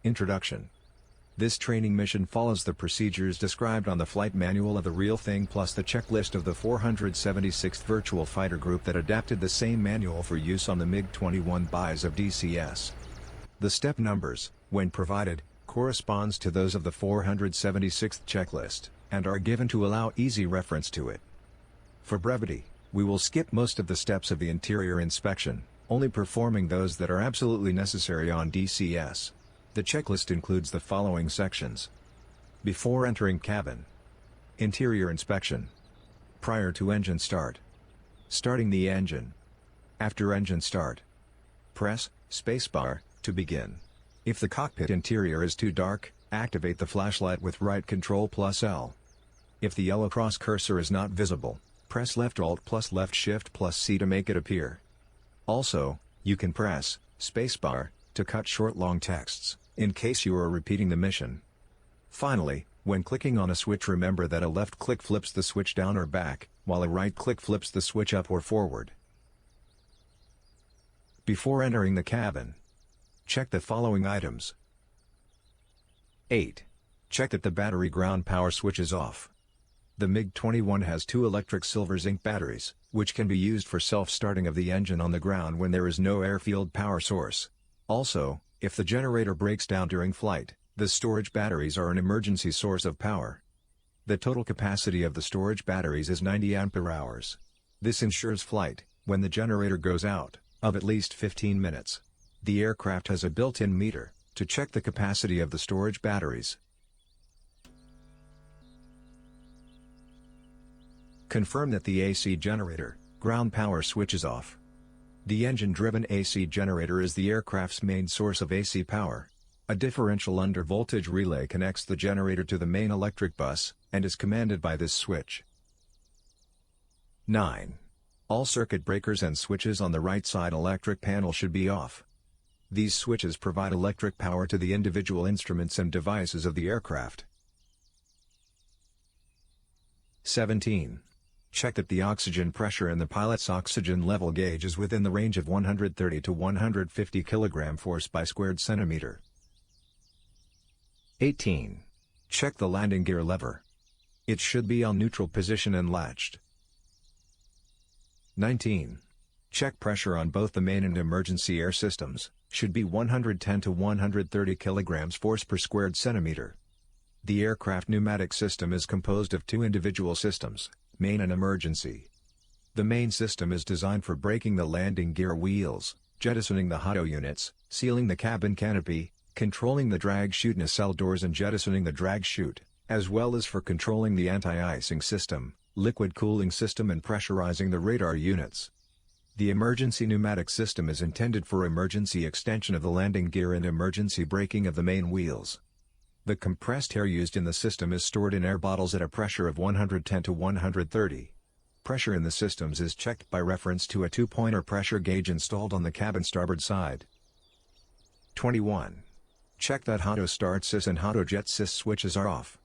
Introduction. This training mission follows the procedures described on the flight manual of the real thing plus the checklist of the 476th Virtual Fighter Group that adapted the same manual for use on the MiG-21 buys of DCS. The step numbers, when provided, corresponds to those of the 476th checklist, and are given to allow easy reference to it. For brevity, we will skip most of the steps of the interior inspection, only performing those that are absolutely necessary on DCS. The checklist includes the following sections. Before entering cabin. Interior inspection. Prior to engine start. Starting the engine. After engine start. Press spacebar to begin. If the cockpit interior is too dark, activate the flashlight with right Ctrl plus L. If the yellow cross cursor is not visible, press left Alt plus left Shift plus C to make it appear. Also, you can press spacebar to cut short long texts, in case you are repeating the mission. Finally, when clicking on a switch, remember that a left click flips the switch down or back, while a right click flips the switch up or forward. Before entering the cabin, check the following items. 8. Check that the battery ground power switch is off. The MiG-21 has two electric silver zinc batteries, which can be used for self-starting of the engine on the ground when there is no airfield power source. Also, if the generator breaks down during flight, the storage batteries are an emergency source of power. The total capacity of the storage batteries is 90 ampere-hours. This ensures flight, when the generator goes out, of at least 15 minutes. The aircraft has a built-in meter to check the capacity of the storage batteries. Confirm that the AC generator, ground power switch is off. The engine-driven AC generator is the aircraft's main source of AC power. A differential under-voltage relay connects the generator to the main electric bus, and is commanded by this switch. 9. All circuit breakers and switches on the right side electric panel should be off. These switches provide electric power to the individual instruments and devices of the aircraft. 17. Check that the oxygen pressure in the pilot's oxygen level gauge is within the range of 130 to 150 kg force by squared centimeter. 18. Check the landing gear lever. It should be on neutral position and latched. 19. Check pressure on both the main and emergency air systems, should be 110 to 130 kg force per squared centimeter. The aircraft pneumatic system is composed of two individual systems, main and emergency. The main system is designed for braking the landing gear wheels, jettisoning the HOTO units, sealing the cabin canopy, controlling the drag chute nacelle doors and jettisoning the drag chute, as well as for controlling the anti-icing system, liquid cooling system and pressurizing the radar units. The emergency pneumatic system is intended for emergency extension of the landing gear and emergency braking of the main wheels. The compressed air used in the system is stored in air bottles at a pressure of 110 to 130. Pressure in the systems is checked by reference to a 2-pointer pressure gauge installed on the cabin starboard side. 21. Check that HOTO Start Sys and HOTO Jet Sys switches are off.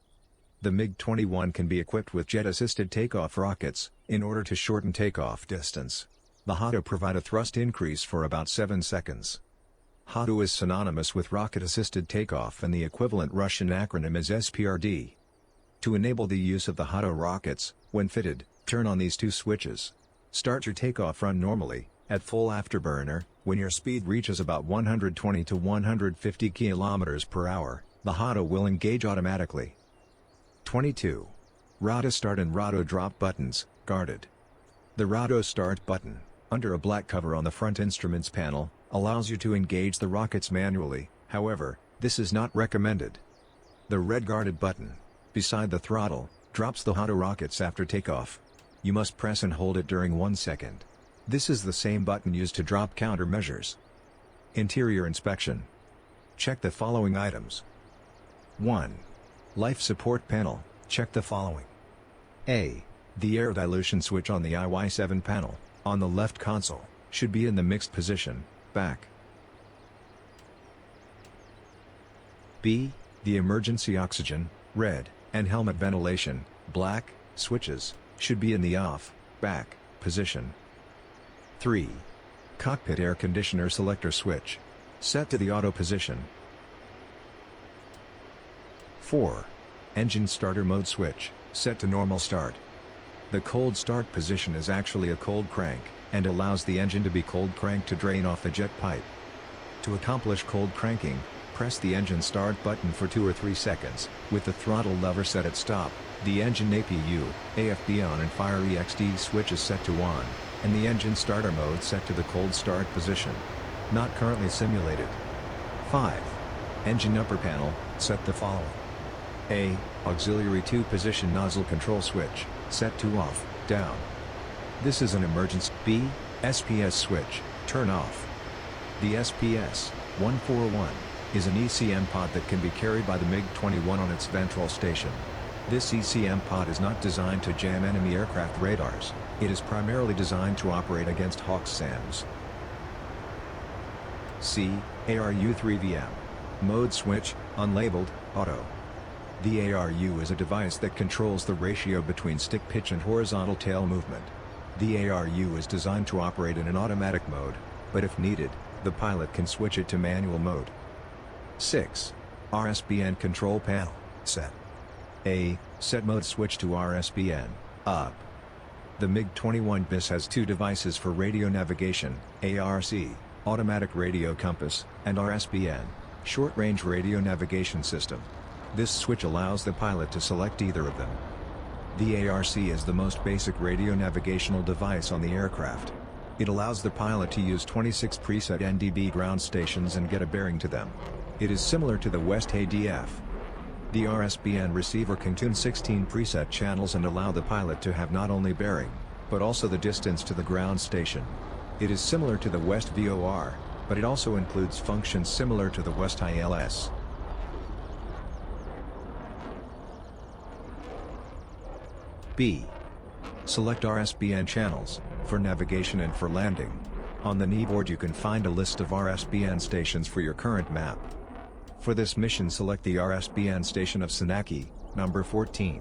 The MiG-21 can be equipped with jet-assisted takeoff rockets, in order to shorten takeoff distance. The HOTO provide a thrust increase for about 7 seconds. HOTO is synonymous with rocket-assisted takeoff and the equivalent Russian acronym is SPRD. To enable the use of the HOTO rockets, when fitted, turn on these two switches. Start your takeoff run normally, at full afterburner, when your speed reaches about 120 to 150 km per hour, the HOTO will engage automatically. 22. ROTO Start and ROTO Drop buttons, guarded. The ROTO Start button, under a black cover on the front instruments panel, allows you to engage the rockets manually, however, this is not recommended. The red guarded button, beside the throttle, drops the HOTO rockets after takeoff. You must press and hold it during 1 second. This is the same button used to drop countermeasures. Interior inspection. Check the following items. 1. Life support panel, check the following. A. The air dilution switch on the IY7 panel, on the left console, should be in the mixed position, back. B. The emergency oxygen, red, and helmet ventilation, black, switches, should be in the off, back, position. 3. Cockpit air conditioner selector switch, set to the auto position. 4. Engine starter mode switch, set to normal start. The cold start position is actually a cold crank, and allows the engine to be cold cranked to drain off the jet pipe. To accomplish cold cranking, press the engine start button for 2 or 3 seconds, with the throttle lever set at stop, the engine APU, AFB on and fire EXD switch is set to on, and the engine starter mode set to the cold start position. Not currently simulated. 5. Engine upper panel, set the following. A. Auxiliary 2-position nozzle control switch, set to off, down. This is an emergency. B. SPS switch, turn off. The SPS 141 is an ECM pod that can be carried by the MiG-21 on its ventral station. This ECM pod is not designed to jam enemy aircraft radars, it is primarily designed to operate against Hawks SAMs. C. ARU-3VM. Mode switch, unlabeled, auto. The ARU is a device that controls the ratio between stick pitch and horizontal tail movement. The ARU is designed to operate in an automatic mode, but if needed, the pilot can switch it to manual mode. 6. RSBN control panel, set. A. Set mode switch to RSBN, up. The MiG-21 BIS has 2 devices for radio navigation, ARC, automatic radio compass, and RSBN, short-range radio navigation system. This switch allows the pilot to select either of them. The ARC is the most basic radio navigational device on the aircraft. It allows the pilot to use 26 preset NDB ground stations and get a bearing to them. It is similar to the West ADF. The RSBN receiver can tune 16 preset channels and allow the pilot to have not only bearing, but also the distance to the ground station. It is similar to the West VOR, but it also includes functions similar to the West ILS. B. Select RSBN channels, for navigation and for landing. On the kneeboard you can find a list of RSBN stations for your current map. For this mission select the RSBN station of Senaki, number 14.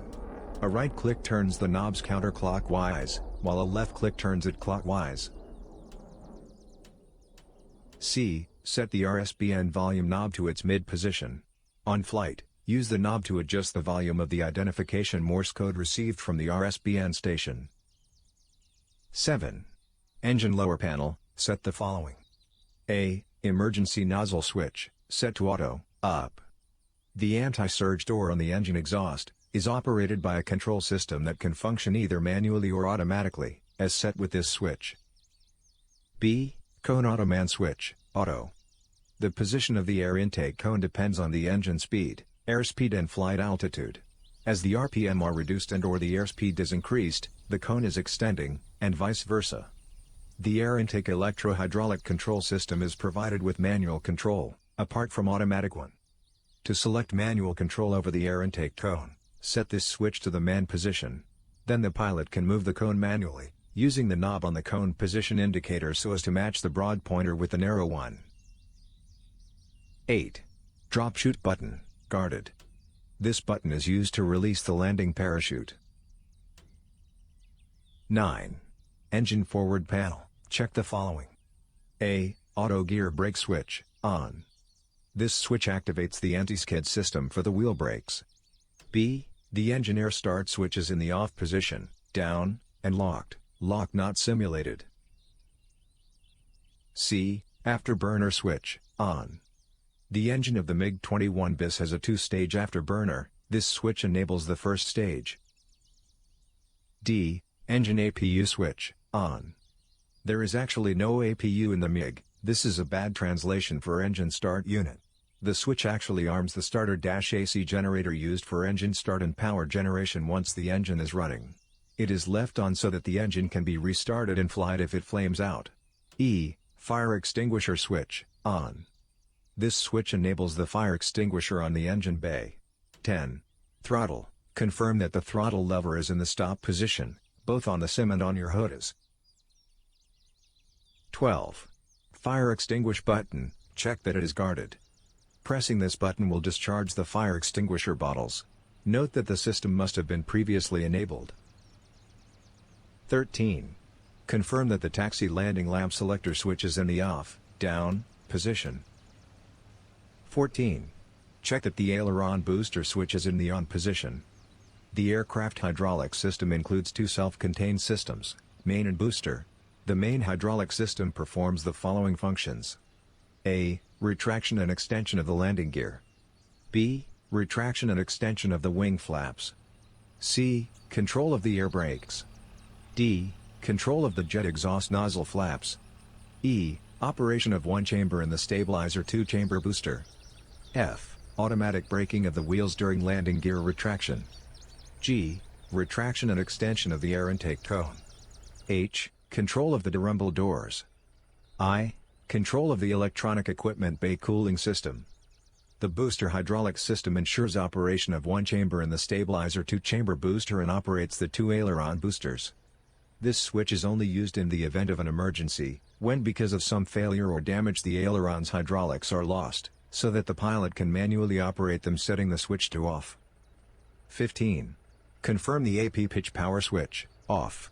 A right click turns the knobs counterclockwise, while a left click turns it clockwise. C. Set the RSBN volume knob to its mid position. On flight, use the knob to adjust the volume of the identification Morse code received from the RSBN station. 7. Engine lower panel, set the following. A. Emergency nozzle switch, set to auto, up. The anti-surge door on the engine exhaust is operated by a control system that can function either manually or automatically, as set with this switch. B. Cone auto man switch, auto. The position of the air intake cone depends on the engine speed, airspeed and flight altitude. As the RPM are reduced and/or the airspeed is increased, the cone is extending, and vice versa. The air intake electro-hydraulic control system is provided with manual control, apart from automatic one. To select manual control over the air intake cone, set this switch to the man position. Then the pilot can move the cone manually, using the knob on the cone position indicator so as to match the broad pointer with the narrow one. 8. Drop chute button, guarded. This button is used to release the landing parachute. 9. Engine forward panel, check the following. A. Auto gear brake switch, on. This switch activates the anti-skid system for the wheel brakes. B. The engine air start switch is in the off position, down, and locked, lock not simulated. C. Afterburner switch, on. The engine of the MiG-21 BIS has a 2-stage afterburner, this switch enables the first stage. D. Engine APU switch, on. There is actually no APU in the MiG, this is a bad translation for engine start unit. The switch actually arms the starter-AC generator used for engine start and power generation once the engine is running. It is left on so that the engine can be restarted in flight if it flames out. E. Fire extinguisher switch, on. This switch enables the fire extinguisher on the engine bay. 10. Throttle, confirm that the throttle lever is in the stop position, both on the sim and on your HOTAS. 12. Fire extinguish button, check that it is guarded. Pressing this button will discharge the fire extinguisher bottles. Note that the system must have been previously enabled. 13. Confirm that the taxi landing lamp selector switch is in the off, down, position. 14. Check that the aileron booster switch is in the on position. The aircraft hydraulic system includes two self-contained systems, main and booster. The main hydraulic system performs the following functions. A. Retraction and extension of the landing gear. B. Retraction and extension of the wing flaps. C. Control of the air brakes. D. Control of the jet exhaust nozzle flaps. E. Operation of one chamber in the stabilizer two-chamber booster. F. Automatic braking of the wheels during landing gear retraction. G. Retraction and extension of the air intake cone. H. Control of the derumble doors. I. Control of the electronic equipment bay cooling system. The booster hydraulic system ensures operation of one chamber in the stabilizer two-chamber booster and operates the two aileron boosters. This switch is only used in the event of an emergency, when because of some failure or damage the aileron's hydraulics are lost, so that the pilot can manually operate them setting the switch to off. 15. Confirm the AP pitch power switch, off.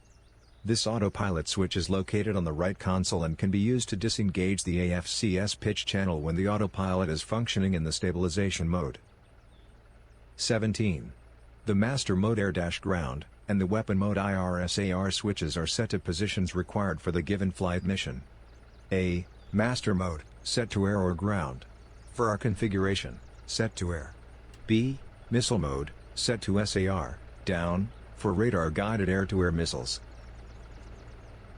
This autopilot switch is located on the right console and can be used to disengage the AFCS pitch channel when the autopilot is functioning in the stabilization mode. 17. The master mode air-ground, and the weapon mode IRSAR switches are set to positions required for the given flight mission. A. Master mode, set to air or ground. For our configuration, set to air. B. Missile mode, set to SAR, down, for radar-guided air-to-air missiles.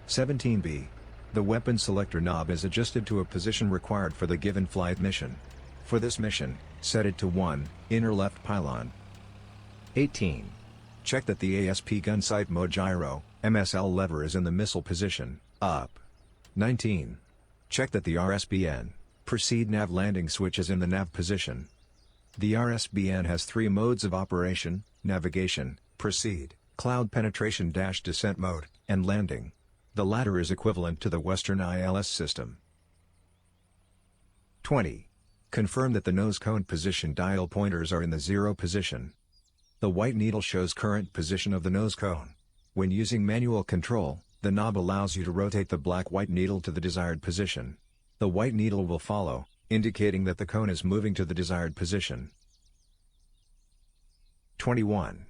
17B. The weapon selector knob is adjusted to a position required for the given flight mission. For this mission, set it to 1, inner left pylon. 18. Check that the ASP gun sight mode gyro, MSL lever is in the missile position, up. 19. Check that the RSBN, proceed nav landing switch is in the nav position. The RSBN has three modes of operation: navigation, proceed, cloud penetration - descent mode, and landing. The latter is equivalent to the Western ILS system. 20. Confirm that the nose cone position dial pointers are in the 0 position. The white needle shows current position of the nose cone. When using manual control, the knob allows you to rotate the black-white needle to the desired position. The white needle will follow, indicating that the cone is moving to the desired position. 21.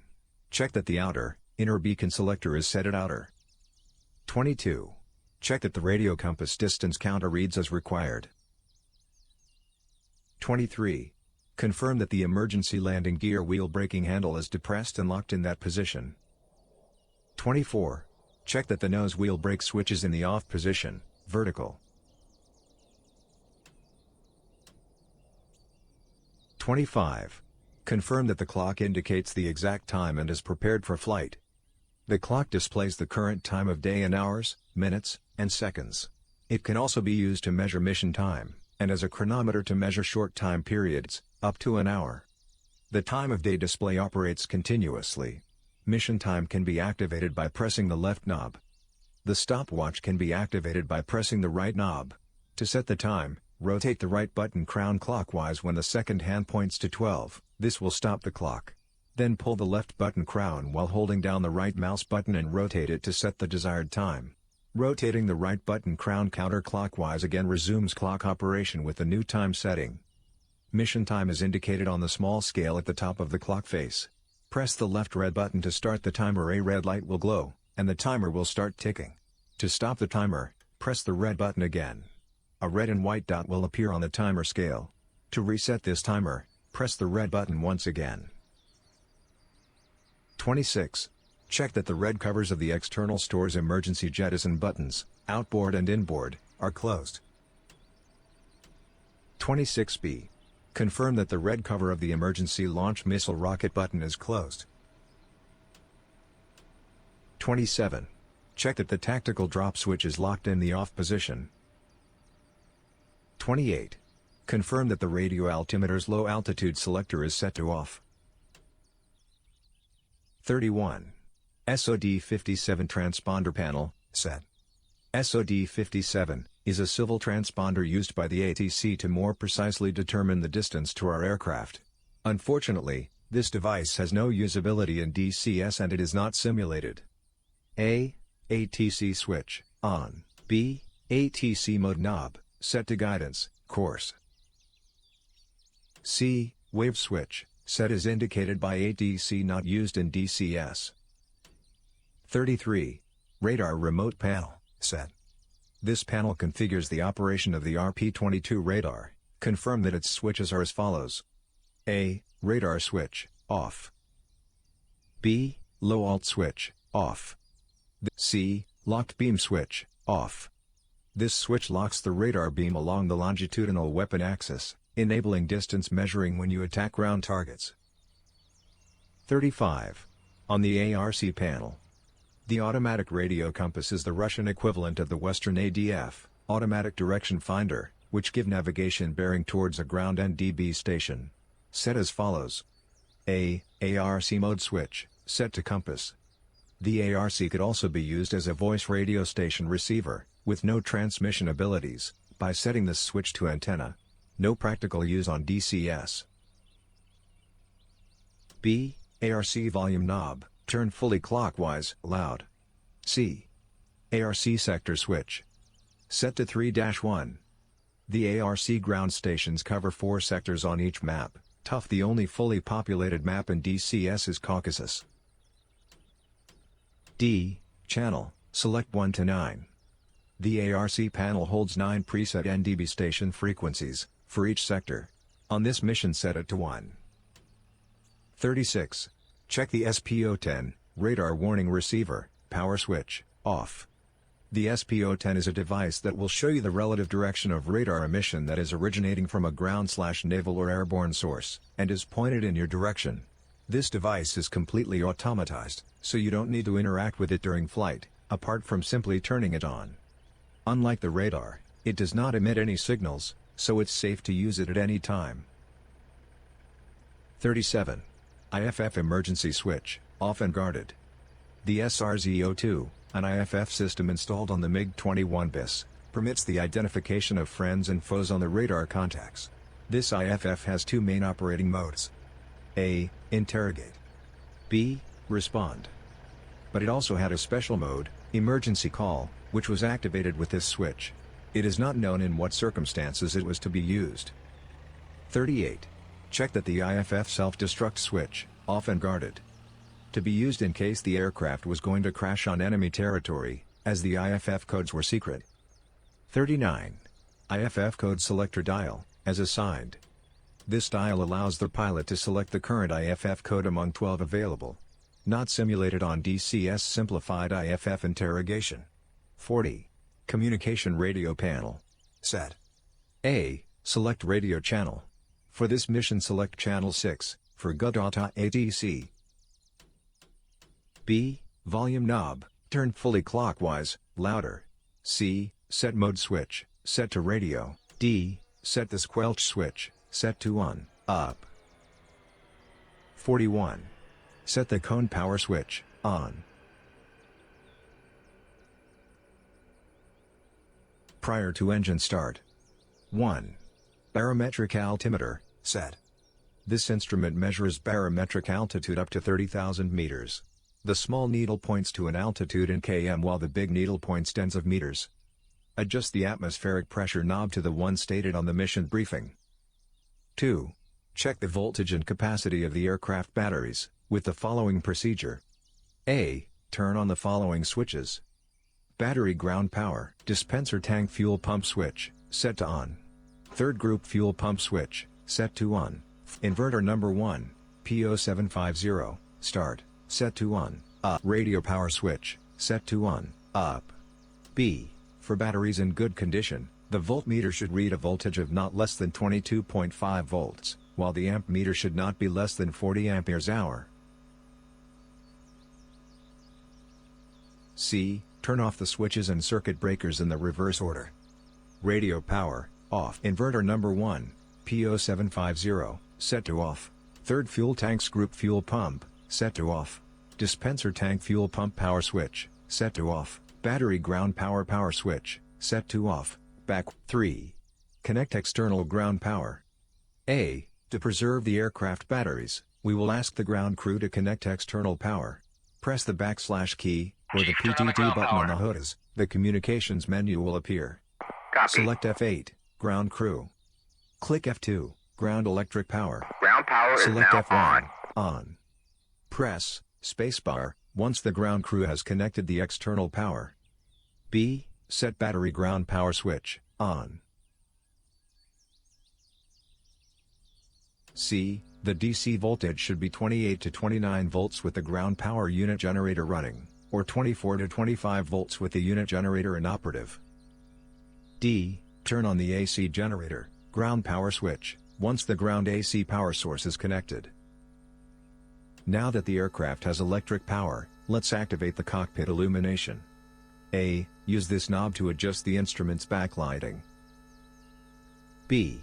Check that the outer, inner beacon selector is set at outer. 22. Check that the radio compass distance counter reads as required. 23. Confirm that the emergency landing gear wheel braking handle is depressed and locked in that position. 24. Check that the nose wheel brake switch is in the off position, vertical. 25. Confirm that the clock indicates the exact time and is prepared for flight. The clock displays the current time of day in hours, minutes, and seconds. It can also be used to measure mission time, and as a chronometer to measure short time periods, up to an hour. The time of day display operates continuously. Mission time can be activated by pressing the left knob. The stopwatch can be activated by pressing the right knob. To set the time, rotate the right button crown clockwise when the second hand points to 12, this will stop the clock. Then pull the left button crown while holding down the right mouse button and rotate it to set the desired time. Rotating the right button crown counterclockwise again resumes clock operation with the new time setting. Mission time is indicated on the small scale at the top of the clock face. Press the left red button to start the timer. A red light will glow, and the timer will start ticking. To stop the timer, press the red button again. A red and white dot will appear on the timer scale. To reset this timer, press the red button once again. 26. Check that the red covers of the external store's emergency jettison buttons, outboard and inboard, are closed. 26B. Confirm that the red cover of the emergency launch missile rocket button is closed. 27. Check that the tactical drop switch is locked in the off position. 28. Confirm that the radio altimeter's low altitude selector is set to off. 31. SOD57 transponder panel, set. SOD57 is a civil transponder used by the ATC to more precisely determine the distance to our aircraft. Unfortunately, this device has no usability in DCS and it is not simulated. A. ATC switch, on. B. ATC mode knob, set to guidance, course. C. Wave switch, set as indicated by ADC not used in DCS. 33. Radar remote panel, set. This panel configures the operation of the RP-22 radar. Confirm that its switches are as follows. A. Radar switch, off. B. Low alt switch, off. C. Locked beam switch, off. This switch locks the radar beam along the longitudinal weapon axis, enabling distance measuring when you attack ground targets. 35. On the ARC panel. The automatic radio compass is the Russian equivalent of the Western ADF, automatic direction finder, which give navigation bearing towards a ground NDB station. Set as follows. A. ARC mode switch, set to compass. The ARC could also be used as a voice radio station receiver, with no transmission abilities, by setting this switch to antenna. No practical use on DCS. B. ARC volume knob, turn fully clockwise, loud. C. ARC sector switch. Set to 3-1. The ARC ground stations cover 4 sectors on each map. Tough. The only fully populated map in DCS is Caucasus. D. Channel, select 1 to 9. The ARC panel holds 9 preset NDB station frequencies, for each sector. On this mission set it to 1. 36. Check the SPO-10, radar warning receiver, power switch, off. The SPO-10 is a device that will show you the relative direction of radar emission that is originating from a ground/naval or airborne source, and is pointed in your direction. This device is completely automatized, so you don't need to interact with it during flight, apart from simply turning it on. Unlike the radar, it does not emit any signals, so it's safe to use it at any time. 37. IFF emergency switch, off and guarded. The SRZ-02, an IFF system installed on the MiG-21 BIS, permits the identification of friends and foes on the radar contacts. This IFF has 2 main operating modes. A. Interrogate. B. Respond. But it also had a special mode, emergency call, which was activated with this switch. It is not known in what circumstances it was to be used. 38. Check that the IFF self-destruct switch, off and guarded. To be used in case the aircraft was going to crash on enemy territory, as the IFF codes were secret. 39. IFF code selector dial, as assigned. This dial allows the pilot to select the current IFF code among 12 available. Not simulated on DCS simplified IFF interrogation. 40. Communication radio panel. Set. A. Select radio channel. For this mission select channel 6, for GUDATA ATC. B. Volume knob, turn fully clockwise, louder. C. Set mode switch, set to radio. D. Set the squelch switch, set to on, up. 41. Set the cone power switch, on. Prior to engine start. 1. Barometric altimeter, set. This instrument measures barometric altitude up to 30,000 meters. The small needle points to an altitude in km while the big needle points tens of meters. Adjust the atmospheric pressure knob to the one stated on the mission briefing. 2. Check the voltage and capacity of the aircraft batteries, with the following procedure. A. Turn on the following switches. Battery ground power, dispenser tank fuel pump switch, set to on. Third group fuel pump switch, set to on. Inverter number 1, PO750, start, set to on. Radio power switch, set to on, up. B. For batteries in good condition, the voltmeter should read a voltage of not less than 22.5 volts, while the amp meter should not be less than 40 amperes hour. C. Turn off the switches and circuit breakers in the reverse order. Radio power, off. Inverter number 1, PO750, set to off. Third fuel tanks group fuel pump, set to off. Dispenser tank fuel pump power switch, set to off. Battery ground power switch, set to off. Back. 3. Connect external ground power. A. To preserve the aircraft batteries, we will ask the ground crew to connect external power. Press the / key, or the PTT button on the HUDs, the communications menu will appear. Copy. Select F8, ground crew. Click F2, ground electric power. Ground power. is Select now F1, on. Press spacebar once the ground crew has connected the external power. B. Set battery ground power switch, on. C. The DC voltage should be 28 to 29 volts with the ground power unit generator running, or 24 to 25 volts with the unit generator inoperative. D. Turn on the AC generator, ground power switch, once the ground AC power source is connected. Now that the aircraft has electric power, let's activate the cockpit illumination. A. Use this knob to adjust the instrument's backlighting. B.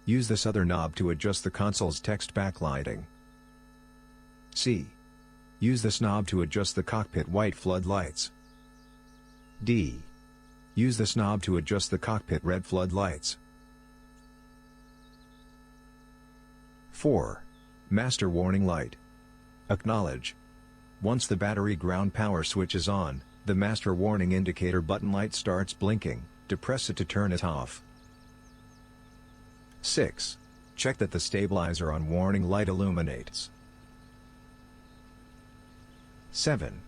Use this other knob to adjust the console's text backlighting. C. Use this knob to adjust the cockpit white floodlights. D. Use this knob to adjust the cockpit red floodlights. 4. Master warning light. Acknowledge. Once the battery ground power switch is on, the master warning indicator button light starts blinking. Depress it to turn it off. 6. Check that the stabilizer on warning light illuminates. 7.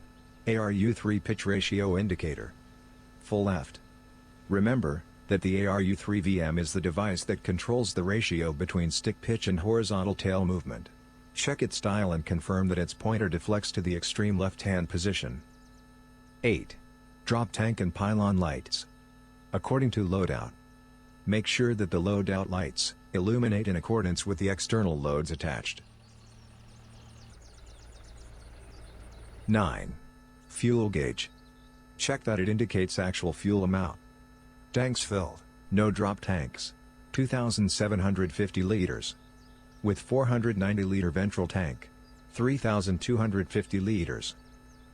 ARU3 pitch ratio indicator. Full left. Remember that the ARU3 VM is the device that controls the ratio between stick pitch and horizontal tail movement. Check its dial and confirm that its pointer deflects to the extreme left-hand position. 8. Drop tank and pylon lights. According to loadout. Make sure that the loadout lights illuminate in accordance with the external loads attached. 9. Fuel gauge. Check that it indicates actual fuel amount. Tanks filled, no drop tanks. 2,750 liters. With 490-liter ventral tank. 3,250 liters.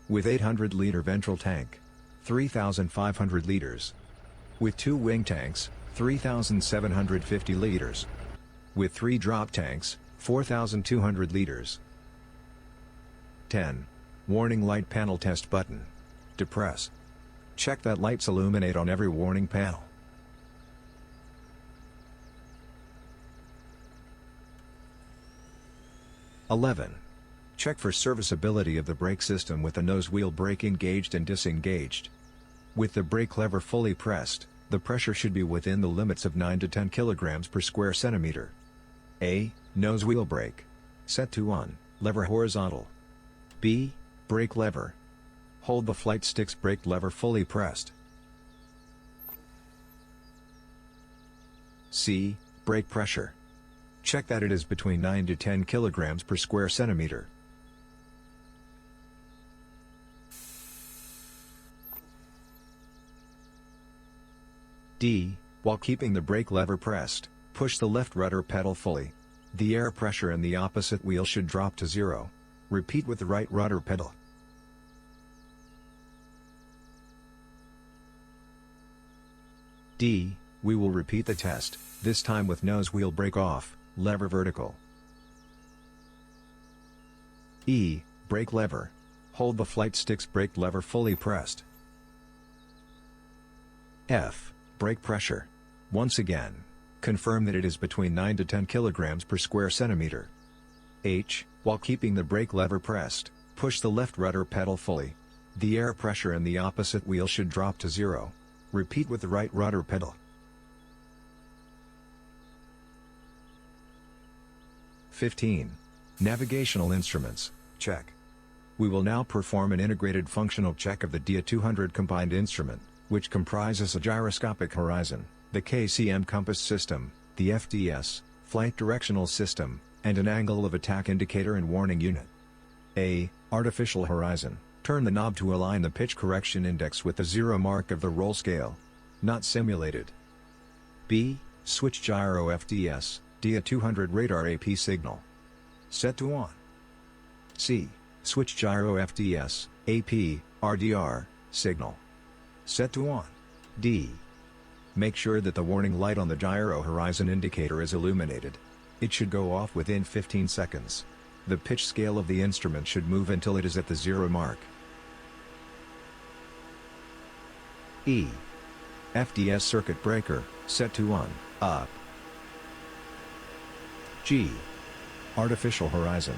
With 800-liter ventral tank. 3,500 liters. With 2 wing tanks, 3,750 liters. With 3 drop tanks, 4,200 liters. 10. Warning light panel test button. Depress. Check that lights illuminate on every warning panel. 11. Check for serviceability of the brake system with the nose wheel brake engaged and disengaged. With the brake lever fully pressed, the pressure should be within the limits of 9 to 10 kg per square centimeter. A. Nose wheel brake. Set to on, lever horizontal. B. Brake lever. Hold the flight stick's brake lever fully pressed. C. Brake pressure. Check that it is between 9 to 10 kg per square centimeter. D. While keeping the brake lever pressed, push the left rudder pedal fully. The air pressure in the opposite wheel should drop to 0. Repeat with the right rudder pedal. D. We will repeat the test, this time with nose wheel brake off, lever vertical. E. Brake lever. Hold the flight stick's brake lever fully pressed. F. Brake pressure. Once again, confirm that it is between 9 to 10 kg per square centimeter. H. While keeping the brake lever pressed, push the left rudder pedal fully. The air pressure in the opposite wheel should drop to 0. Repeat with the right rudder pedal. 15. Navigational instruments, check. We will now perform an integrated functional check of the DA200 combined instrument, which comprises a gyroscopic horizon, the KCM compass system, the FDS, flight directional system, and an angle of attack indicator and warning unit. A. Artificial horizon. Turn the knob to align the pitch correction index with the 0 mark of the roll scale. Not simulated. B. Switch gyro FDS, DA200 radar AP signal. Set to on. C. Switch gyro FDS, AP, RDR, signal. Set to on. D. Make sure that the warning light on the gyro horizon indicator is illuminated. It should go off within 15 seconds. The pitch scale of the instrument should move until it is at the 0 mark. E. FDS circuit breaker, set to on, up. G. Artificial horizon.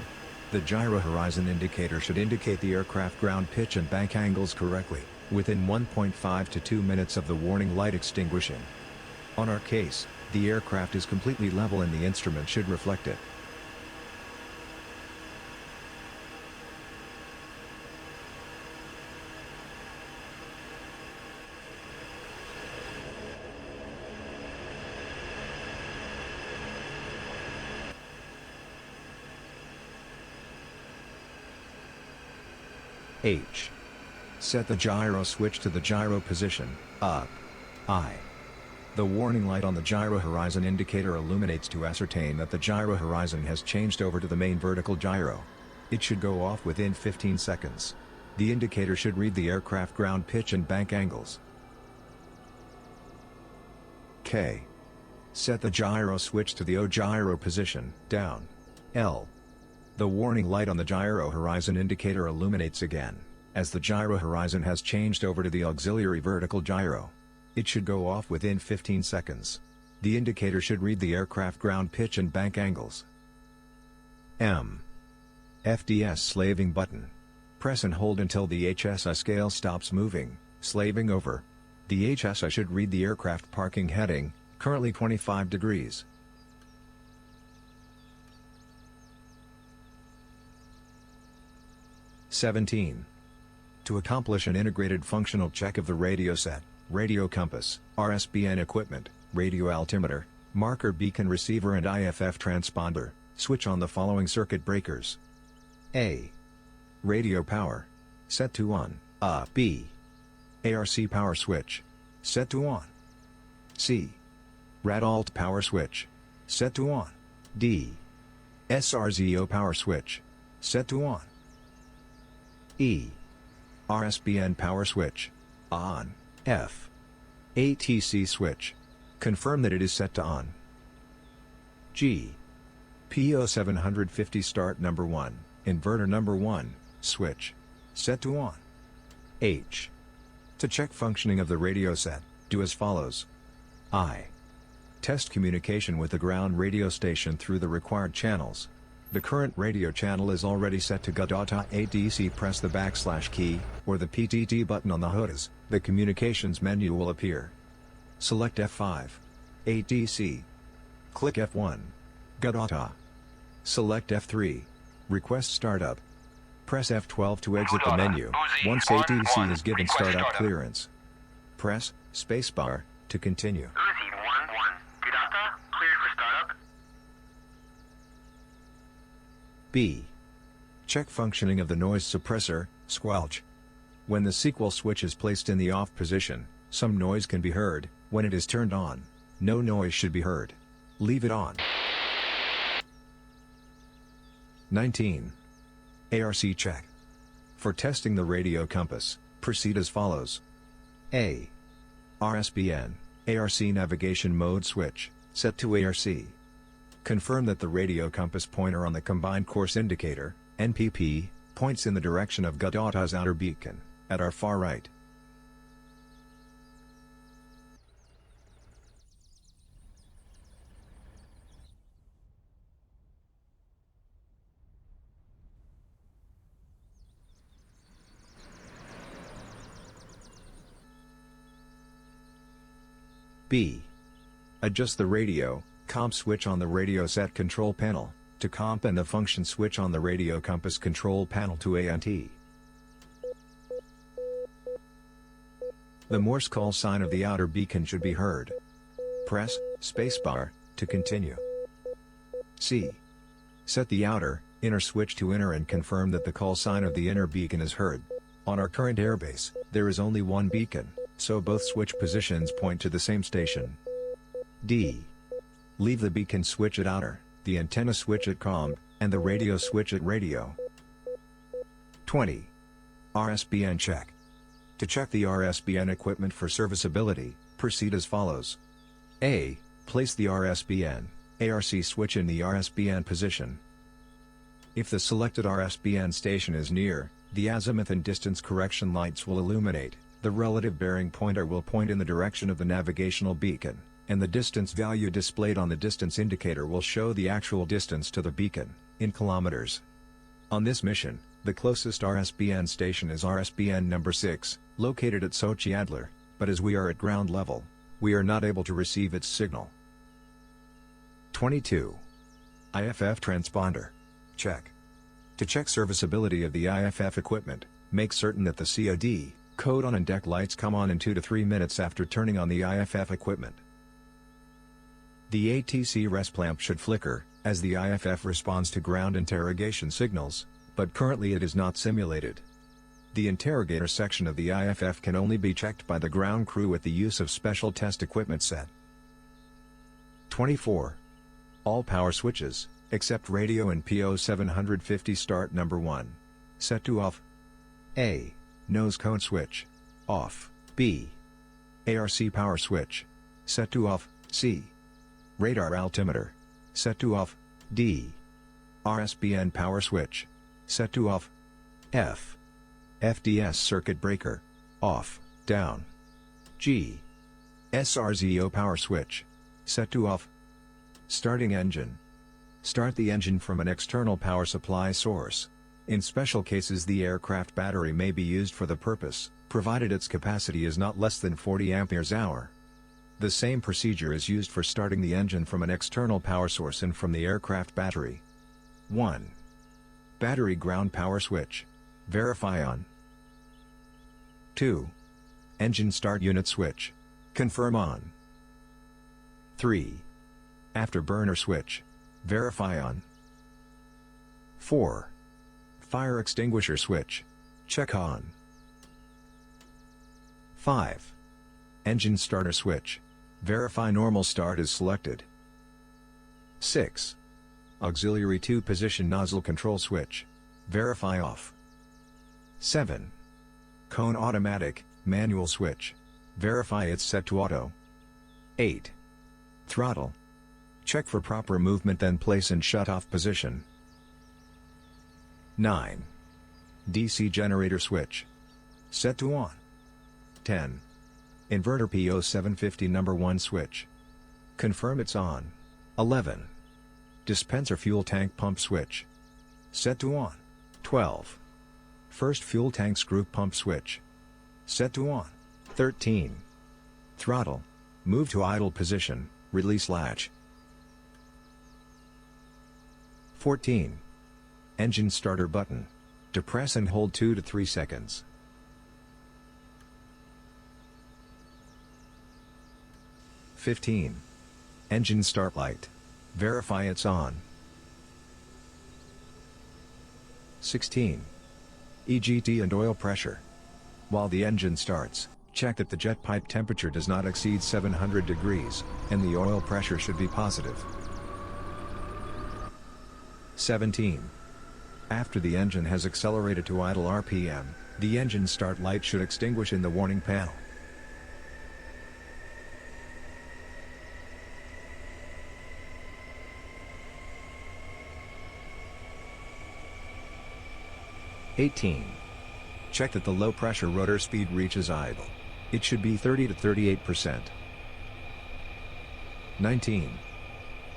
The gyro horizon indicator should indicate the aircraft ground pitch and bank angles correctly, within 1.5 to 2 minutes of the warning light extinguishing. On our case, the aircraft is completely level and the instrument should reflect it. H. Set the gyro switch to the gyro position, up. I. The warning light on the gyro horizon indicator illuminates to ascertain that the gyro horizon has changed over to the main vertical gyro. It should go off within 15 seconds. The indicator should read the aircraft ground pitch and bank angles. K. Set the gyro switch to the O gyro position, down. L. The warning light on the gyro horizon indicator illuminates again, as the gyro horizon has changed over to the auxiliary vertical gyro. It should go off within 15 seconds. The indicator should read the aircraft ground pitch and bank angles. M. FDS slaving button. Press and hold until the HSI scale stops moving, slaving over. The HSI should read the aircraft parking heading, currently 25 degrees. To accomplish an integrated functional check of the radio set, radio compass, RSBN equipment, radio altimeter, marker beacon receiver and IFF transponder, switch on the following circuit breakers. A. Radio power. Set to on. B. ARC power switch. Set to on. C. Rad alt power switch. Set to on. D. SRZO power switch. Set to on. E. RSBN power switch. On. F. ATC switch. Confirm that it is set to on. G. PO750 start number 1, inverter number 1, switch. Set to on. H. To check functioning of the radio set, do as follows. I. Test communication with the ground radio station through the required channels. The current radio channel is already set to GA/ADC. Press the / key, or the PTT button on the HOTAS, the communications menu will appear. Select F5. ADC. Click F1. GA/ATA. Select F3. Request startup. Press F12 to exit the menu, once ADC is given startup clearance. Press spacebar to continue. B. Check functioning of the noise suppressor, squelch. When the sequel switch is placed in the off position, some noise can be heard. When it is turned on, no noise should be heard. Leave it on. 19. ARC check. For testing the radio compass, proceed as follows. A. RSBN, ARC navigation mode switch, set to ARC. Confirm that the radio compass pointer on the combined course indicator, NPP, points in the direction of GA/ATA's outer beacon, at our far right. B. Adjust the radio comp switch on the radio set control panel to comp and the function switch on the radio compass control panel to ANT. The Morse call sign of the outer beacon should be heard. Press spacebar to continue. C. Set the outer, inner switch to inner and confirm that the call sign of the inner beacon is heard. On our current airbase, there is only one beacon, so both switch positions point to the same station. D. Leave the beacon switch at outer, the antenna switch at comm, and the radio switch at radio. 20. RSBN check. To check the RSBN equipment for serviceability, proceed as follows. A. Place the RSBN, ARC switch in the RSBN position. If the selected RSBN station is near, the azimuth and distance correction lights will illuminate, the relative bearing pointer will point in the direction of the navigational beacon, and the distance value displayed on the distance indicator will show the actual distance to the beacon. in kilometers. On this mission, the closest RSBN station is RSBN number 6, located at Sochi Adler, but as we are at ground level, we are not able to receive its signal. 22. IFF transponder. Check. To check serviceability of the IFF equipment, make certain that the COD code on and deck lights come on in 2 to 3 minutes after turning on the IFF equipment. The ATC resp lamp should flicker, as the IFF responds to ground interrogation signals, but currently it is not simulated. The interrogator section of the IFF can only be checked by the ground crew with the use of special test equipment set. 24. All power switches, except radio and PO750 start number 1. Set to off. A. Nose cone switch. Off. B. ARC power switch. Set to off. C. Radar altimeter. Set to off. D. RSBN power switch. Set to off. F. FDS circuit breaker. Off, down. G. SRZO power switch. Set to off. Starting engine. Start the engine from an external power supply source. In special cases the aircraft battery may be used for the purpose, provided its capacity is not less than 40 ampere-hour. The same procedure is used for starting the engine from an external power source and from the aircraft battery. 1. Battery ground power switch. Verify on. 2. Engine start unit switch. Confirm on. 3. Afterburner switch. Verify on. 4. Fire extinguisher switch. Check on. 5. Engine starter switch. Verify normal start is selected. 6. Auxiliary 2-position nozzle control switch. Verify off. 7. Cone automatic, manual switch. Verify it's set to auto. 8. Throttle. Check for proper movement then place in shut-off position. 9. DC generator switch. Set to on. 10. Inverter PO750 number 1 switch. Confirm it's on. 11. Dispenser fuel tank pump switch. Set to on. 12. First fuel tank screw pump switch. Set to on. 13. Throttle. Move to idle position, release latch. 14. Engine starter button. Depress and hold 2 to 3 seconds. 15. Engine start light. Verify it's on. 16. EGT and oil pressure. While the engine starts, check that the jet pipe temperature does not exceed 700 degrees, and the oil pressure should be positive. 17. After the engine has accelerated to idle RPM, the engine start light should extinguish in the warning panel. 18. Check that the low pressure rotor speed reaches idle. It should be 30 to 38%. 19.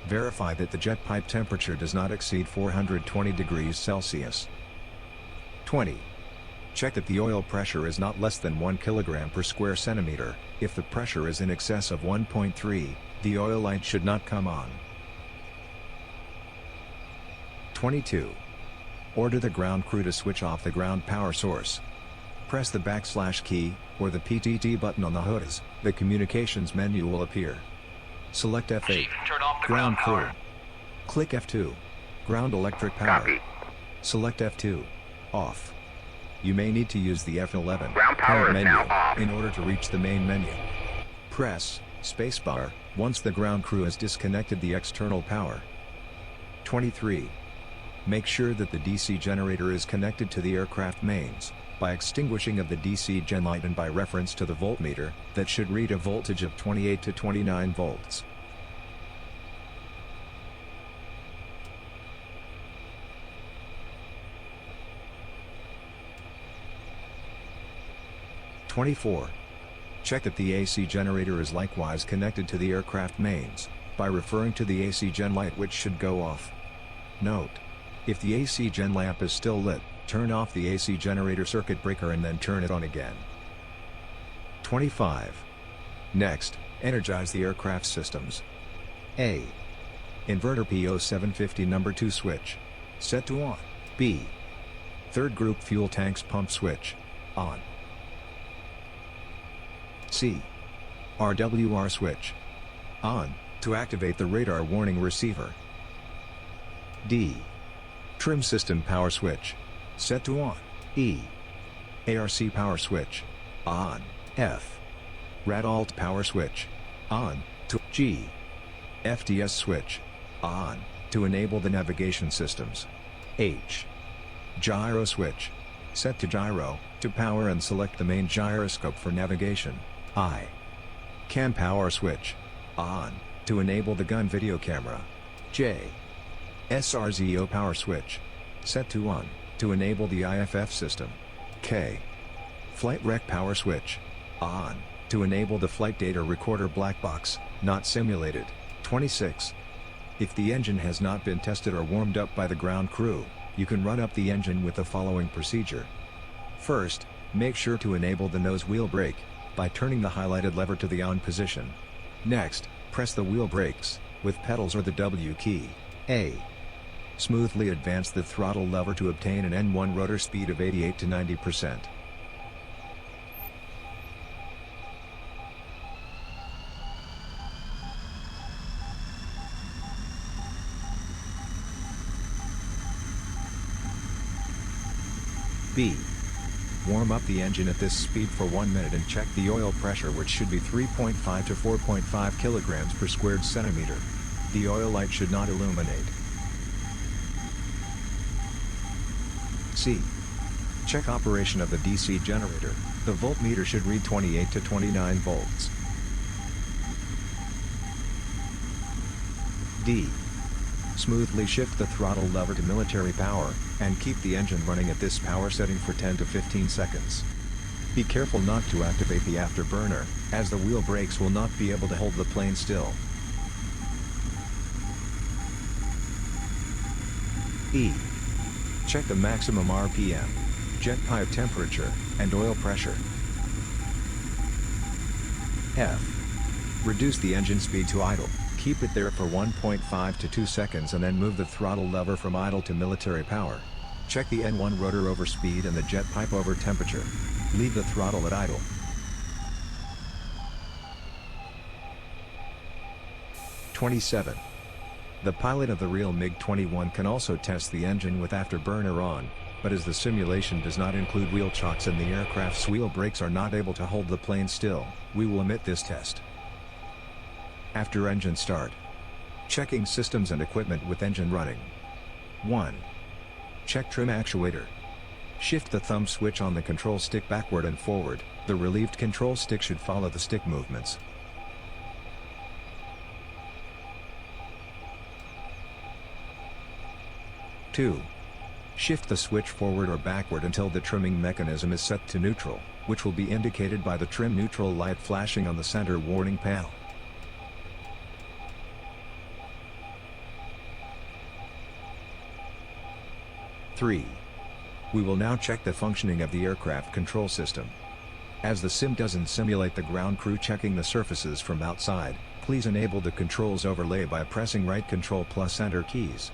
Verify that the jet pipe temperature does not exceed 420 degrees Celsius. 20. Check that the oil pressure is not less than 1 kg per square centimeter. If the pressure is in excess of 1.3, the oil light should not come on. 22. Order the ground crew to switch off the ground power source. Press the / key, or the PTT button on the HOTAS, the communications menu will appear. Select F8, Chief, turn off the ground crew. power. Click F2, ground electric power. Copy. Select F2, off. You may need to use the F11 Ground power is menu now off. in order to reach the main menu. Press spacebar once the ground crew has disconnected the external power. 23. Make sure that the DC generator is connected to the aircraft mains, by extinguishing of the DC gen light and by reference to the voltmeter, that should read a voltage of 28 to 29 volts. Check that the AC generator is likewise connected to the aircraft mains, by referring to the AC gen light which should go off. Note: If the AC gen lamp is still lit, turn off the AC generator circuit breaker and then turn it on again. 25. Next, energize the aircraft systems. A. Inverter P0750 number 2 switch. Set to on. B. Third group fuel tanks pump switch. On. C. RWR switch. On, to activate the radar warning receiver. D. Trim system power switch. Set to on. E. ARC power switch. On. F. Rad alt power switch. On, to G. FTS switch. On, to enable the navigation systems. H. Gyro switch. Set to gyro, to power and select the main gyroscope for navigation. I. Cam power switch. On, to enable the gun video camera. J. SRZO power switch. Set to on, to enable the IFF system. K. Flight rec power switch. On, to enable the flight data recorder black box, not simulated. 26. If the engine has not been tested or warmed up by the ground crew, you can run up the engine with the following procedure. First, make sure to enable the nose wheel brake, by turning the highlighted lever to the on position. Next, press the wheel brakes, with pedals or the W key. A. Smoothly advance the throttle lever to obtain an N1 rotor speed of 88 to 90%. B. Warm up the engine at this speed for 1 minute and check the oil pressure, which should be 3.5 to 4.5 kilograms per squared centimeter. The oil light should not illuminate. C. Check operation of the DC generator. The voltmeter should read 28 to 29 volts. D. Smoothly shift the throttle lever to military power, and keep the engine running at this power setting for 10 to 15 seconds. Be careful not to activate the afterburner, as the wheel brakes will not be able to hold the plane still. E. Check the maximum RPM, jet pipe temperature, and oil pressure. F. Reduce the engine speed to idle. Keep it there for 1.5 to 2 seconds and then move the throttle lever from idle to military power. Check the N1 rotor over speed and the jet pipe over temperature. Leave the throttle at idle. (27) The pilot of the real MiG-21 can also test the engine with afterburner on, but as the simulation does not include wheel chocks and the aircraft's wheel brakes are not able to hold the plane still, we will omit this test. After engine start. Checking systems and equipment with engine running. 1. Check trim actuator. Shift the thumb switch on the control stick backward and forward. The relieved control stick should follow the stick movements. 2. Shift the switch forward or backward until the trimming mechanism is set to neutral, which will be indicated by the trim neutral light flashing on the center warning panel. 3. We will now check the functioning of the aircraft control system. As the sim doesn't simulate the ground crew checking the surfaces from outside, please enable the controls overlay by pressing right Control plus Enter keys.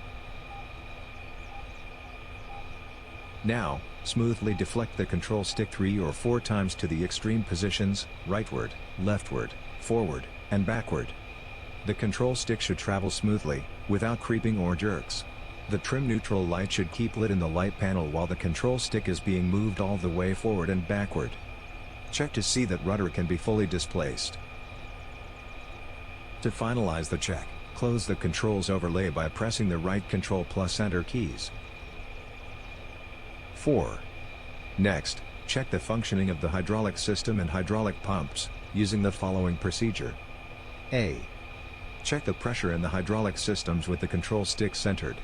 Now, smoothly deflect the control stick 3 or 4 times to the extreme positions, rightward, leftward, forward, and backward. The control stick should travel smoothly, without creeping or jerks. The trim neutral light should keep lit in the light panel while the control stick is being moved all the way forward and backward. Check to see that rudder can be fully displaced. To finalize the check, close the controls overlay by pressing the right Control plus Enter keys. 4. Next, check the functioning of the hydraulic system and hydraulic pumps, using the following procedure. A. Check the pressure in the hydraulic systems with the control stick centered.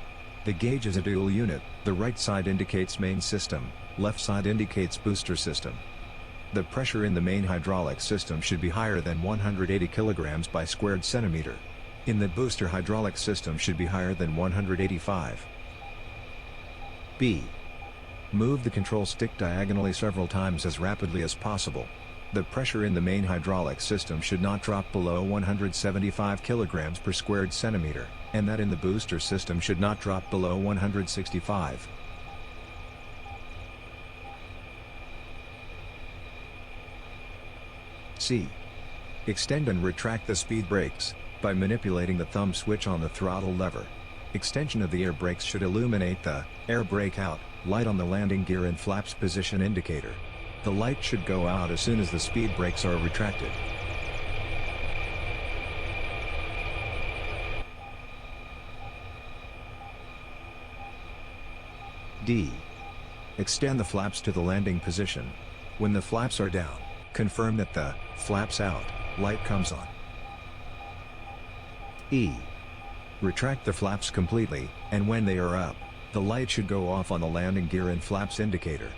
The gauge is a dual unit, the right side indicates main system, left side indicates booster system. The pressure in the main hydraulic system should be higher than 180 kilograms by squared centimeter. In the booster hydraulic system should be higher than 185. B. Move the control stick diagonally several times as rapidly as possible. The pressure in the main hydraulic system should not drop below 175 kg per squared centimeter, and that in the booster system should not drop below 165. C. Extend and retract the speed brakes by manipulating the thumb switch on the throttle lever. Extension of the air brakes should illuminate the air brake out light on the landing gear and flaps position indicator. The light should go out as soon as the speed brakes are retracted. D. Extend the flaps to the landing position. When the flaps are down, confirm that the flaps out light comes on. E. Retract the flaps completely, and when they are up, the light should go off on the landing gear and flaps indicator.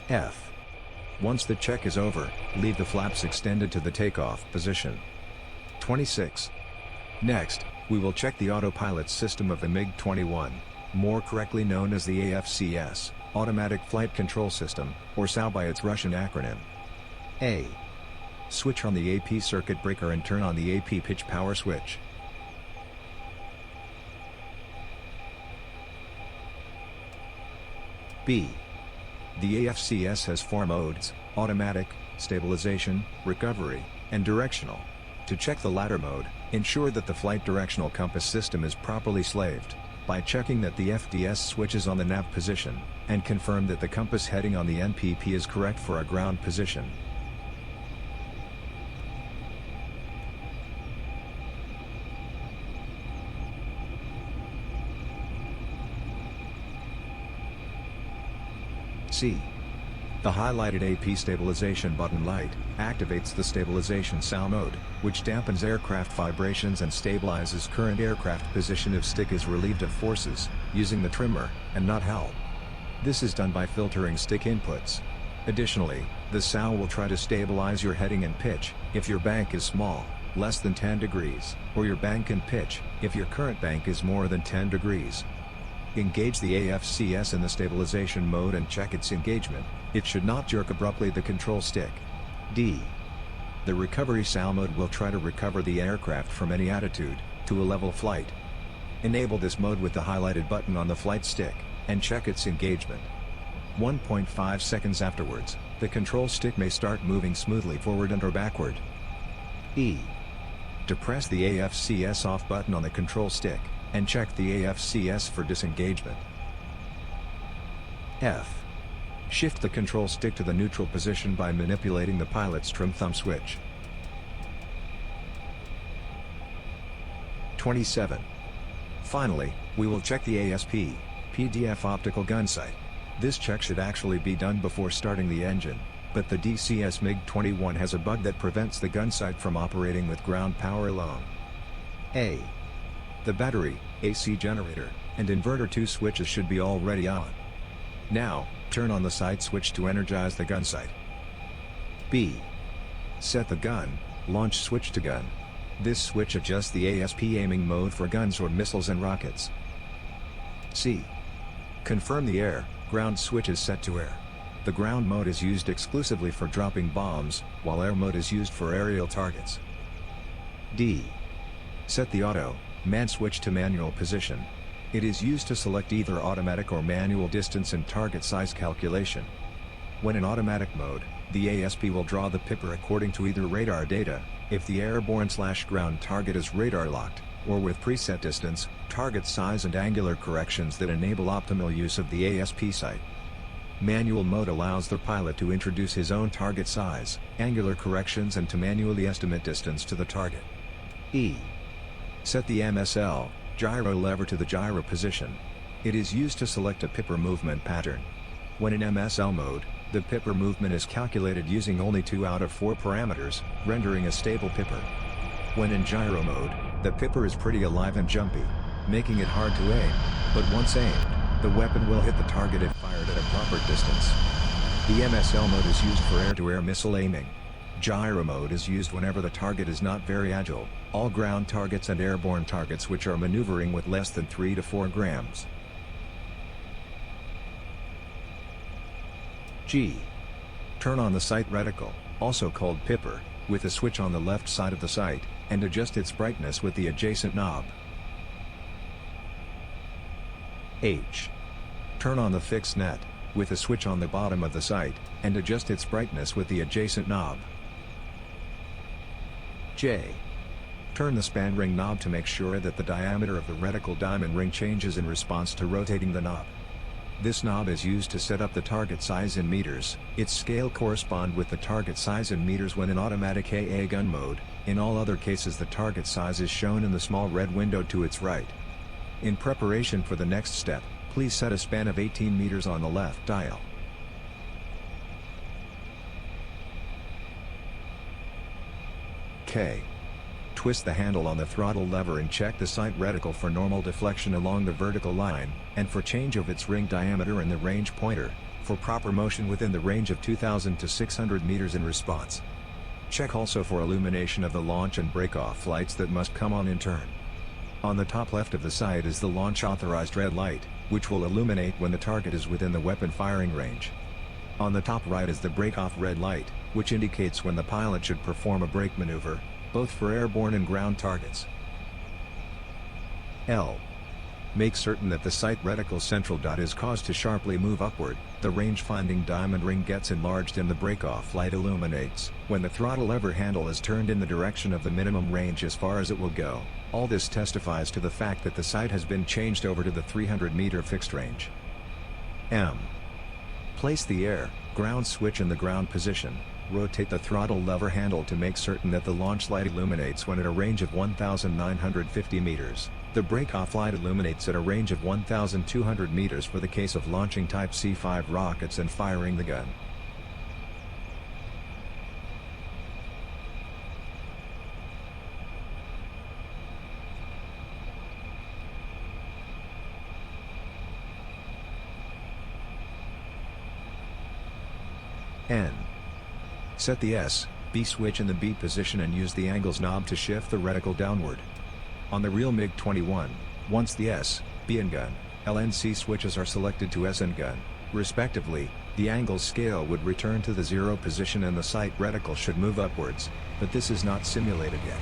F. Once the check is over, leave the flaps extended to the takeoff position. 26. Next, we will check the autopilot system of the MiG-21, more correctly known as the AFCS, Automatic Flight Control System, or SAO by its Russian acronym. A. Switch on the AP circuit breaker and turn on the AP pitch power switch. B. The AFCS has 4 modes: automatic, stabilization, recovery, and directional. To check the latter mode, ensure that the flight directional compass system is properly slaved, by checking that the FDS switch is on the nav position, and confirm that the compass heading on the NPP is correct for a ground position. C. The highlighted AP stabilization button light activates the stabilization SAO mode, which dampens aircraft vibrations and stabilizes current aircraft position if stick is relieved of forces, using the trimmer, and not helm. This is done by filtering stick inputs. Additionally, the SAO will try to stabilize your heading and pitch, if your bank is small, less than 10 degrees, or your bank and pitch, if your current bank is more than 10 degrees. Engage the AFCS in the stabilization mode and check its engagement. It should not jerk abruptly the control stick. D. The recovery SAO mode will try to recover the aircraft from any attitude, to a level flight. Enable this mode with the highlighted button on the flight stick, and check its engagement. 1.5 seconds afterwards, the control stick may start moving smoothly forward and or backward. E. Depress the AFCS off button on the control stick, and check the AFCS for disengagement. F. Shift the control stick to the neutral position by manipulating the pilot's trim thumb switch. 27. Finally, we will check the ASP, PDF optical gun sight. This check should actually be done before starting the engine, but the DCS MiG-21 has a bug that prevents the gun sight from operating with ground power alone. A. The battery, AC generator, and inverter 2 switches should be already on. Now, turn on the sight switch to energize the gun sight. B. Set the gun, launch switch to gun. This switch adjusts the ASP aiming mode for guns or missiles and rockets. C. Confirm the air, ground switch is set to air. The ground mode is used exclusively for dropping bombs, while air mode is used for aerial targets. D. Set the auto, man switch to manual position. It is used to select either automatic or manual distance and target size calculation. When in automatic mode, the ASP will draw the pipper according to either radar data, if the airborne/ground target is radar locked, or with preset distance, target size and angular corrections that enable optimal use of the ASP sight. Manual mode allows the pilot to introduce his own target size, angular corrections and to manually estimate distance to the target. E. Set the MSL, gyro lever to the gyro position. It is used to select a pipper movement pattern. When in MSL mode, the pipper movement is calculated using only 2 out of 4 parameters, rendering a stable pipper. When in gyro mode, the pipper is pretty alive and jumpy, making it hard to aim, but once aimed, the weapon will hit the target if fired at a proper distance. The MSL mode is used for air-to-air missile aiming. Gyro mode is used whenever the target is not very agile, all ground targets and airborne targets which are maneuvering with less than 3 to 4 grams. G. Turn on the sight reticle, also called pipper, with a switch on the left side of the sight, and adjust its brightness with the adjacent knob. H. Turn on the fixed net, with a switch on the bottom of the sight, and adjust its brightness with the adjacent knob. J. Turn the span ring knob to make sure that the diameter of the reticle diamond ring changes in response to rotating the knob. This knob is used to set up the target size in meters. Its scale corresponds with the target size in meters when in automatic AA gun mode. In all other cases the target size is shown in the small red window to its right. In preparation for the next step, please set a span of 18 meters on the left dial. K. Twist the handle on the throttle lever and check the sight reticle for normal deflection along the vertical line, and for change of its ring diameter and the range pointer, for proper motion within the range of 2,000 to 600 meters in response. Check also for illumination of the launch and break-off lights that must come on in turn. On the top left of the sight is the launch authorized red light, which will illuminate when the target is within the weapon firing range. On the top right is the break-off red light, which indicates when the pilot should perform a brake maneuver, both for airborne and ground targets. L. Make certain that the sight reticle central dot is caused to sharply move upward, the range-finding diamond ring gets enlarged and the break-off light illuminates when the throttle lever handle is turned in the direction of the minimum range as far as it will go. All this testifies to the fact that the sight has been changed over to the 300-meter fixed range. M. Place the air, ground switch in the ground position. Rotate the throttle lever handle to make certain that the launch light illuminates when at a range of 1,950 meters. The break-off light illuminates at a range of 1,200 meters for the case of launching Type C5 rockets and firing the gun. N. Set the S, B switch in the B position and use the angles knob to shift the reticle downward. On the real MiG-21, once the S, B and gun, L and C switches are selected to S and gun, respectively, the angle scale would return to the 0 position and the sight reticle should move upwards, but this is not simulated yet.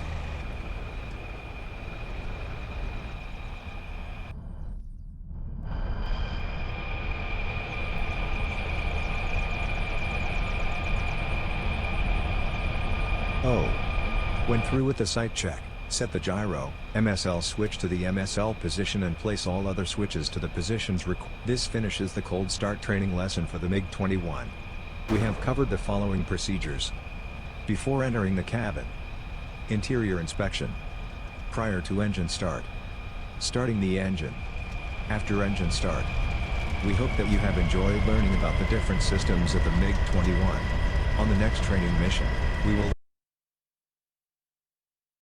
O. When through with the sight check, set the gyro, MSL switch to the MSL position and place all other switches to the positions required. This finishes the cold start training lesson for the MiG-21. We have covered the following procedures. Before entering the cabin. Interior inspection. Prior to engine start. Starting the engine. After engine start. We hope that you have enjoyed learning about the different systems of the MiG-21. On the next training mission, we will